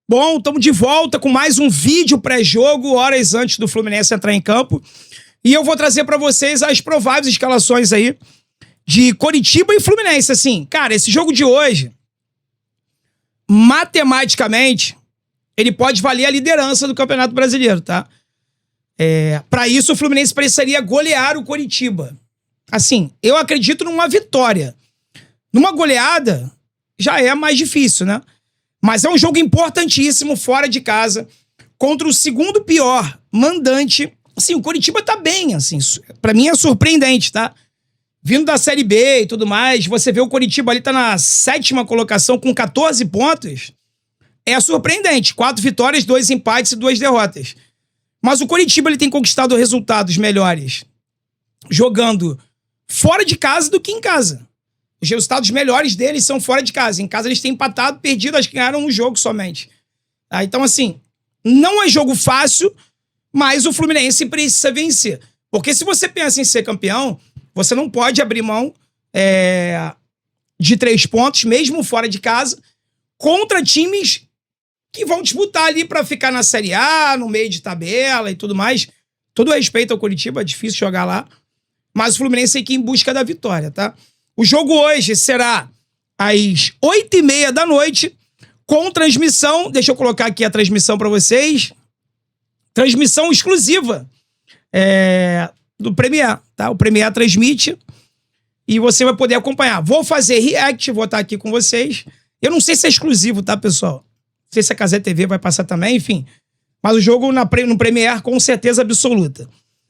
Bom, estamos de volta com mais um vídeo pré-jogo, horas antes do Fluminense entrar em campo. E eu vou trazer para vocês as prováveis escalações aí de Coritiba e Fluminense. Assim, cara, esse jogo de hoje, matematicamente, ele pode valer a liderança do Campeonato Brasileiro, tá? Para isso, o Fluminense precisaria golear o Coritiba. Assim, eu acredito numa vitória. Numa goleada, já é mais difícil, né? Mas é um jogo importantíssimo fora de casa contra o segundo pior mandante. Assim, o Coritiba tá bem, assim, pra mim é surpreendente, tá? Vindo da Série B e tudo mais, você vê o Coritiba ali tá na 7ª colocação com 14 pontos. É surpreendente, 4 vitórias, 2 empates e 2 derrotas. Mas o Coritiba ele tem conquistado resultados melhores jogando fora de casa do que em casa. Os resultados melhores deles são fora de casa. Em casa eles têm empatado, perdido, acho que ganharam um jogo somente. Tá? Então, assim, não é jogo fácil, mas o Fluminense precisa vencer. Porque se você pensa em ser campeão, você não pode abrir mão de 3 pontos, mesmo fora de casa, contra times que vão disputar ali para ficar na Série A, no meio de tabela e tudo mais. Todo respeito ao Coritiba, é difícil jogar lá. Mas o Fluminense tem que ir em busca da vitória, tá? O jogo hoje será às 8h30 da noite, com transmissão. Deixa eu colocar aqui a transmissão para vocês. Transmissão exclusiva do Premier, tá? O Premier transmite e você vai poder acompanhar. Vou fazer react, vou estar aqui com vocês. Eu não sei se é exclusivo, tá, pessoal? Não sei se a Cazé TV vai passar também, enfim. Mas o jogo no Premier com certeza absoluta.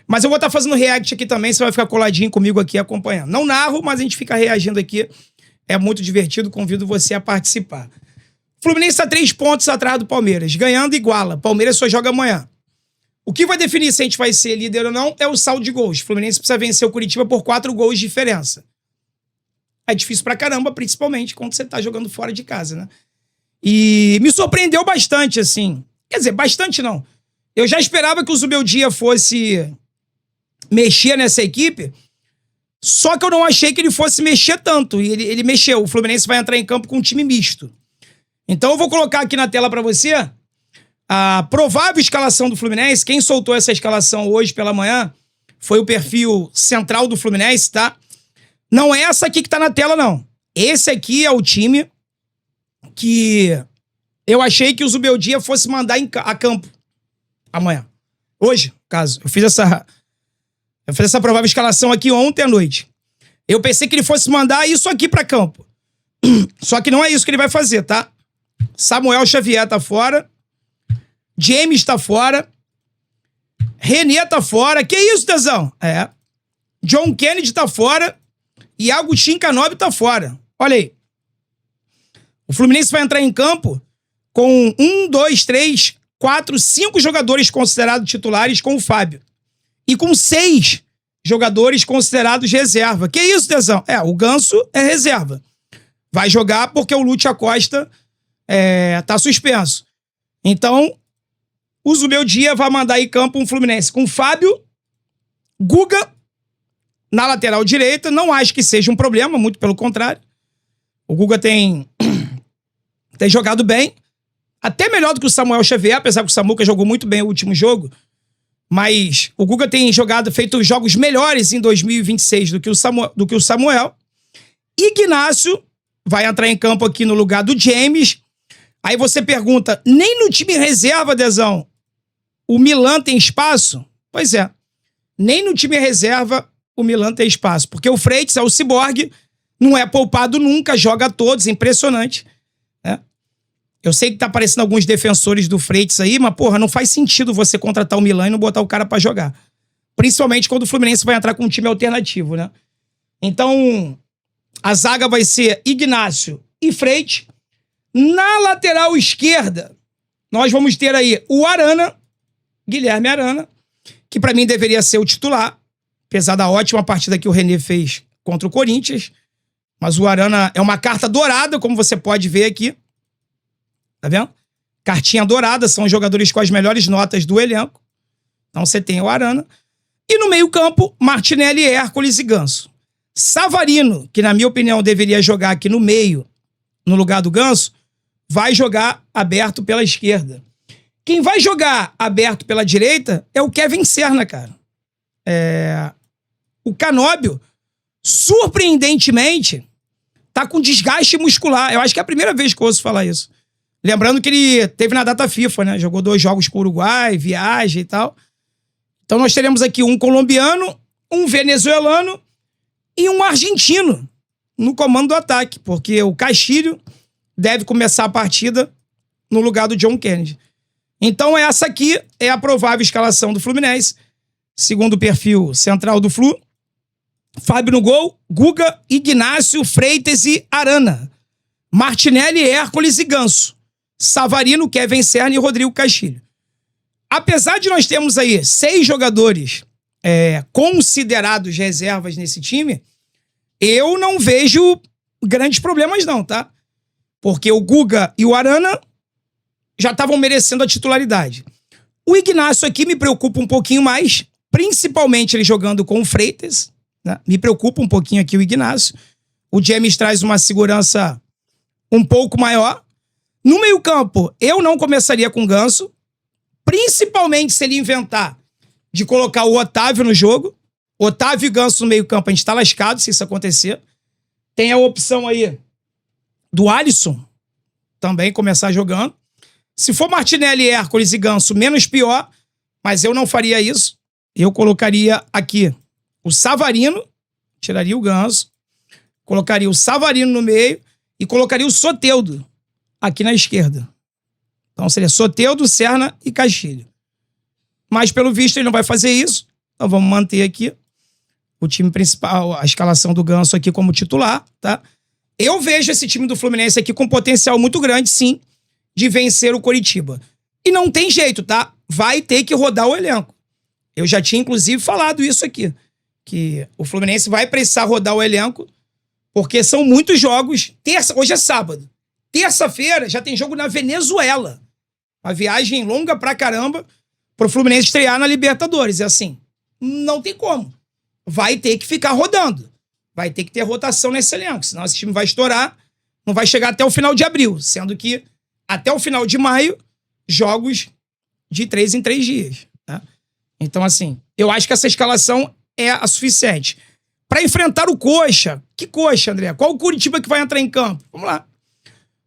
Mas eu vou estar fazendo react aqui também, você vai ficar coladinho comigo aqui acompanhando. Não narro, mas a gente fica reagindo aqui. É muito divertido, convido você a participar. O Fluminense está 3 pontos atrás do Palmeiras. Ganhando, iguala. Palmeiras só joga amanhã. O que vai definir se a gente vai ser líder ou não é o saldo de gols. O Fluminense precisa vencer o Coritiba por 4 gols de diferença. É difícil pra caramba, principalmente quando você tá jogando fora de casa, né? E me surpreendeu bastante, assim. Quer dizer, bastante não. Eu já esperava que o Zubeldia fosse mexer nessa equipe, só que eu não achei que ele fosse mexer tanto. E ele mexeu. O Fluminense vai entrar em campo com um time misto. Então eu vou colocar aqui na tela pra você a provável escalação do Fluminense. Quem soltou essa escalação hoje pela manhã foi o perfil central do Fluminense, tá? Não é essa aqui que tá na tela, não. Esse aqui é o time que eu achei que o Zubeldia fosse mandar a campo amanhã. Hoje, caso. Eu fiz essa provável escalação aqui ontem à noite. Eu pensei que ele fosse mandar isso aqui pra campo. Só que não é isso que ele vai fazer, tá? Samuel Xavier tá fora. James tá fora. René tá fora. Que isso, Tezão? John Kennedy tá fora. E Agustin Canóbio tá fora. Olha aí. O Fluminense vai entrar em campo com 1, 2, 3, 4, 5 jogadores considerados titulares com o Fábio. E com 6 jogadores considerados reserva. Que isso, Tezão? O Ganso é reserva. Vai jogar porque o Lúcio Acosta tá suspenso. Então, o Zubeldia vai mandar em campo um Fluminense com Fábio, Guga na lateral direita. Não acho que seja um problema, muito pelo contrário. O Guga tem jogado bem. Até melhor do que o Samuel Xavier, apesar que o Samuca jogou muito bem o último jogo. Mas o Guga tem feito jogos melhores em 2026 do que o Samuel. Ignácio vai entrar em campo aqui no lugar do James. Aí você pergunta, nem no time reserva, Dezão, o Milan tem espaço? Pois é, nem no time reserva o Milan tem espaço. Porque o Freitas é o ciborgue, não é poupado nunca, joga todos, impressionante. Eu sei que tá aparecendo alguns defensores do Freitas aí, mas, porra, não faz sentido você contratar o Milan e não botar o cara pra jogar. Principalmente quando o Fluminense vai entrar com um time alternativo, né? Então, a zaga vai ser Ignácio e Freitas. Na lateral esquerda, nós vamos ter aí o Arana, Guilherme Arana, que pra mim deveria ser o titular, apesar da ótima partida que o René fez contra o Corinthians. Mas o Arana é uma carta dourada, como você pode ver aqui. Tá vendo? Cartinha dourada, são os jogadores com as melhores notas do elenco. Então você tem o Arana. E no meio-campo, Martinelli, Hércules e Ganso. Savarino, que na minha opinião deveria jogar aqui no meio, no lugar do Ganso, vai jogar aberto pela esquerda. Quem vai jogar aberto pela direita é o Kevin Serna, cara. O Canóbio, surpreendentemente, tá com desgaste muscular. Eu acho que é a primeira vez que eu ouço falar isso. Lembrando que ele teve na data FIFA, né? Jogou 2 jogos com o Uruguai, viagem e tal. Então nós teremos aqui um colombiano, um venezuelano e um argentino no comando do ataque, porque o Castilho deve começar a partida no lugar do John Kennedy. Então essa aqui é a provável escalação do Fluminense, segundo o perfil central do Flu. Fábio no gol, Guga, Ignácio, Freitas e Arana. Martinelli, Hércules e Ganso. Savarino, Kevin Serna e Rodrigo Castilho. Apesar de nós termos aí 6 jogadores considerados reservas nesse time, eu não vejo grandes problemas não, tá? Porque o Guga e o Arana já estavam merecendo a titularidade. O Ignácio aqui me preocupa um pouquinho mais, principalmente ele jogando com o Freitas, né? Me preocupa um pouquinho aqui o Ignácio. O James traz uma segurança um pouco maior. No meio-campo, eu não começaria com o Ganso, principalmente se ele inventar de colocar o Otávio no jogo. Otávio e Ganso no meio-campo, a gente tá lascado se isso acontecer. Tem a opção aí do Alisson também começar jogando. Se for Martinelli, Hércules e Ganso, menos pior, mas eu não faria isso. Eu colocaria aqui o Savarino, tiraria o Ganso, colocaria o Savarino no meio e colocaria o Soteldo aqui na esquerda. Então seria Soteldo, Serna e Castilho. Mas pelo visto ele não vai fazer isso. Então vamos manter aqui o time principal, a escalação do Ganso aqui como titular, tá? Eu vejo esse time do Fluminense aqui com potencial muito grande, sim, de vencer o Coritiba. E não tem jeito, tá? Vai ter que rodar o elenco. Eu já tinha, inclusive, falado isso aqui, que o Fluminense vai precisar rodar o elenco, porque são muitos jogos. Hoje é sábado. Terça-feira já tem jogo na Venezuela. Uma viagem longa pra caramba pro Fluminense estrear na Libertadores. É assim, não tem como. Vai ter que ficar rodando. Vai ter que ter rotação nesse elenco, senão esse time vai estourar, não vai chegar até o final de abril, sendo que até o final de maio, jogos de 3 em 3 dias. Tá? Então, assim, eu acho que essa escalação é a suficiente. Para enfrentar o Coxa. Que Coxa, André? Qual o Curitiba que vai entrar em campo? Vamos lá.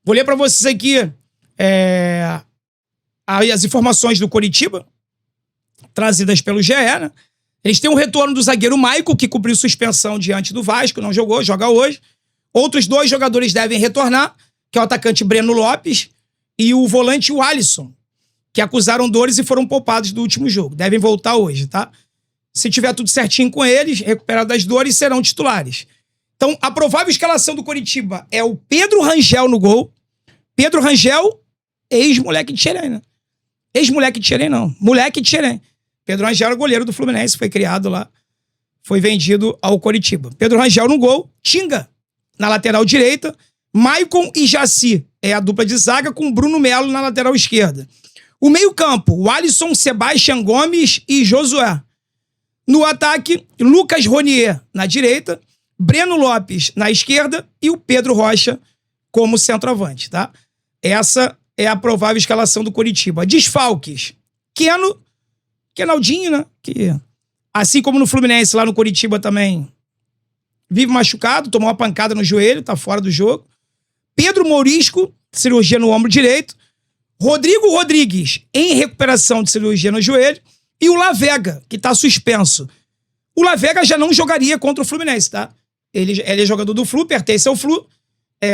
Vou ler para vocês aqui as informações do Coritiba, trazidas pelo GE, né? Eles têm um retorno do zagueiro Maicon, que cumpriu suspensão diante do Vasco, não jogou, joga hoje. Outros 2 jogadores devem retornar, que é o atacante Breno Lopes e o volante Alisson, que acusaram dores e foram poupados do último jogo. Devem voltar hoje, tá? Se tiver tudo certinho com eles, recuperados das dores, serão titulares. Então, a provável escalação do Coritiba é o Pedro Rangel no gol. Pedro Rangel, ex-moleque de Xerém, né? Ex-moleque de Xerém, não. Moleque de Xerém. Pedro Rangel era goleiro do Fluminense, foi criado lá, foi vendido ao Coritiba. Pedro Rangel no gol, Tinga na lateral direita, Maicon e Jaci é a dupla de zaga com Bruno Melo na lateral esquerda. O meio-campo, o Alisson, Sebastião Gomes e Josué. No ataque, Lucas Ronier na direita, Breno Lopes na esquerda e o Pedro Rocha como centroavante, tá? Essa é a provável escalação do Coritiba. Desfalques, Kenaldinho, né? Que, assim como no Fluminense, lá no Coritiba também vive machucado, tomou uma pancada no joelho, tá fora do jogo. Pedro Mourisco, cirurgia no ombro direito. Rodrigo Rodrigues, em recuperação de cirurgia no joelho. E o Lavega, que tá suspenso. O Lavega já não jogaria contra o Fluminense, tá? Ele é jogador do Flu, pertence ao Flu.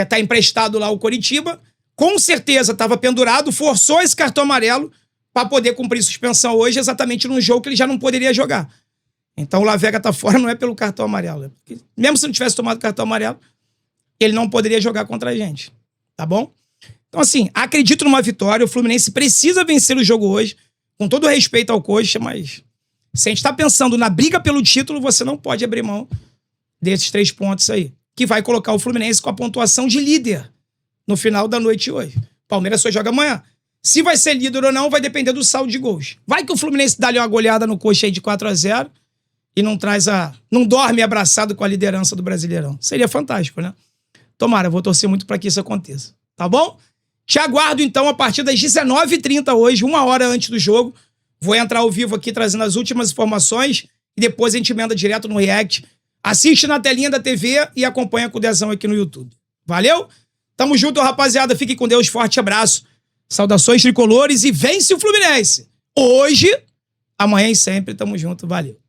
Tá emprestado lá ao Coritiba. Com certeza estava pendurado, forçou esse cartão amarelo para poder cumprir suspensão hoje, exatamente num jogo que ele já não poderia jogar. Então o Lavega tá fora, não é pelo cartão amarelo. Mesmo se não tivesse tomado cartão amarelo, ele não poderia jogar contra a gente. Tá bom? Então, assim, acredito numa vitória. O Fluminense precisa vencer o jogo hoje, com todo respeito ao Coxa, mas se a gente tá pensando na briga pelo título, você não pode abrir mão desses 3 pontos aí, que vai colocar o Fluminense com a pontuação de líder no final da noite hoje. Palmeiras só joga amanhã. Se vai ser líder ou não, vai depender do saldo de gols. Vai que o Fluminense dá-lhe uma goleada no Coxa aí de 4-0 e não dorme abraçado com a liderança do Brasileirão. Seria fantástico, né? Tomara, vou torcer muito para que isso aconteça. Tá bom? Te aguardo, então, a partir das 19h30 hoje, 1 hora antes do jogo. Vou entrar ao vivo aqui trazendo as últimas informações e depois a gente emenda direto no React. Assiste na telinha da TV e acompanha com o Dezão aqui no YouTube. Valeu? Tamo junto, rapaziada. Fique com Deus. Forte abraço. Saudações tricolores e vence o Fluminense. Hoje, amanhã e sempre. Tamo junto. Valeu.